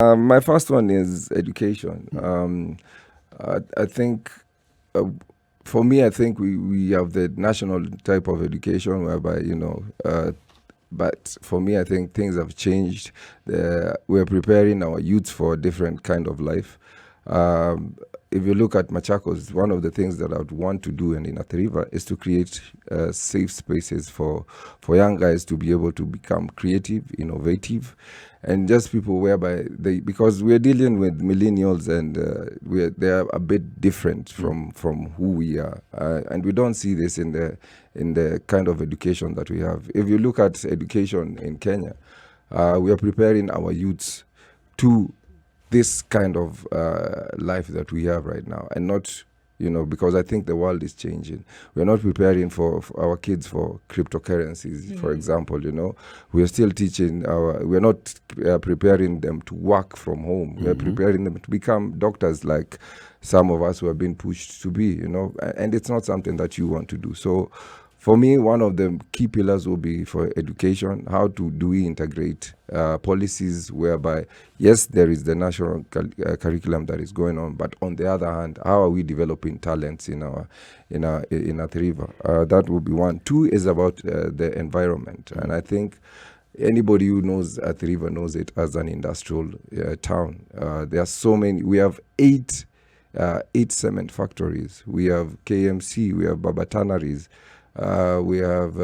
My first one is education. I think, for me, I think we have the national type of education whereby, but for me, I think things have changed. We're preparing our youth for a different kind of life. If you look at Machakos, one of the things that I would want to do in Athi River is to create safe spaces for young guys to be able to become creative, innovative, and just people whereby because we're dealing with millennials and they're a bit different from who we are, and we don't see this in the kind of education that we have. If you look at education in Kenya, we are preparing our youths to this kind of life that we have right now, and not, because I think the world is changing. We're not preparing for our kids for cryptocurrencies, for example. We're still teaching we're not preparing them to work from home. We're preparing them to become doctors, like some of us who have been pushed to be. And it's not something that you want to do. So for me, one of the key pillars will be for education. How do we integrate policies whereby, yes, there is the national curriculum that is going on, but on the other hand, how are we developing talents in Athi River? That would be one. Two is about the environment, and I think anybody who knows Athi River knows it as an industrial town. There are so many. We have eight cement factories. We have KMC. We have Baba Tanneries. We have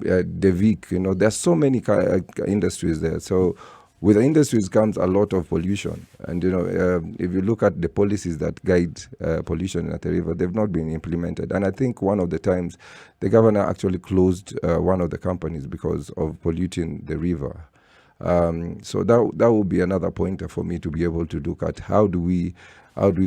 Devik. There's so many industries there. So with the industries comes a lot of pollution. And, if you look at the policies that guide pollution in Athi River, they've not been implemented. And I think one of the times the governor actually closed one of the companies because of polluting the river. So that would be another pointer for me to be able to look at how do we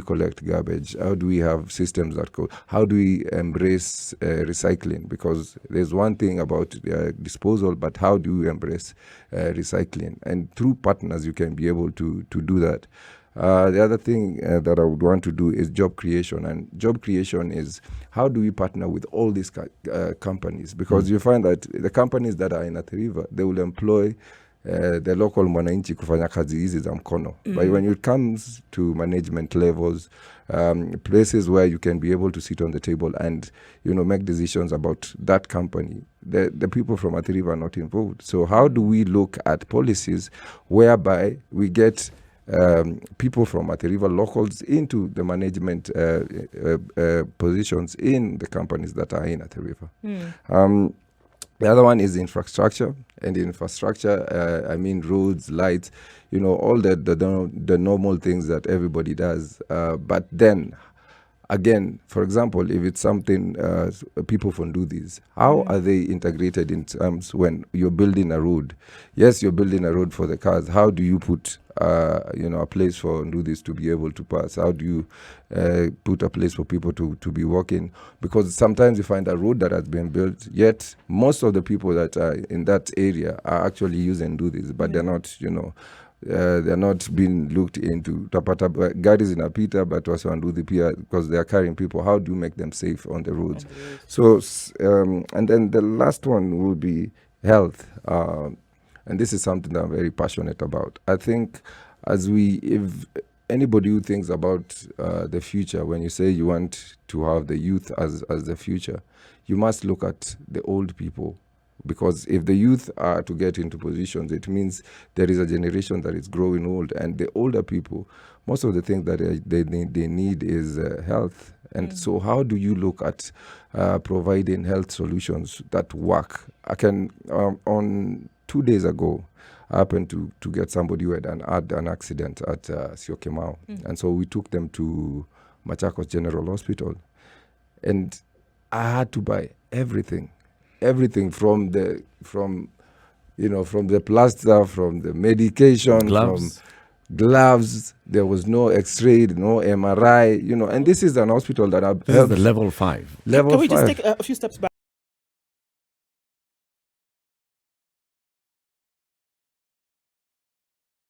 collect garbage? How do we have systems that go? How do we embrace recycling? Because there's one thing about disposal, but how do you embrace recycling? And through partners, you can be able to do that. The other thing that I would want to do is job creation. And job creation is how do we partner with all these companies? Because you find that the companies that are in Athi River, they will employ the local mwananchi kufanya kazi hizi za mkono. But when it comes to management levels, places where you can be able to sit on the table and make decisions about that company, the people from Athi River are not involved. So how do we look at policies whereby we get people from Athi River, locals, into the management positions in the companies that are in Athi River? The other one is infrastructure, and infrastructure, I mean roads, lights, all the normal things that everybody does. But then, again, for example, if it's something people from do this, how are they integrated in terms when you're building a road? Yes, you're building a road for the cars. How do you put a place for do this to be able to pass? How do you put a place for people to be walking? Because sometimes you find a road that has been built, yet most of the people that are in that area are actually using do this, but they're not, they're not being looked into. Tapata garis inapita, but also do the PR because they are carrying people. How do you make them safe on the roads? So, and then the last one will be health. And this is something that I'm very passionate about. I think if anybody who thinks about the future, when you say you want to have the youth as the future, you must look at the old people. Because if the youth are to get into positions, it means there is a generation that is growing old. And the older people, most of the things that they need is health. And so how do you look at providing health solutions that work? I can, on 2 days ago, I happened to get somebody who had an accident at Syokimau. And so we took them to Machakos General Hospital. And I had to buy everything from the plaster, from the medication, from gloves. There was no X-ray, no MRI, and this is an hospital that this is the level 5. Can we just take a few steps back?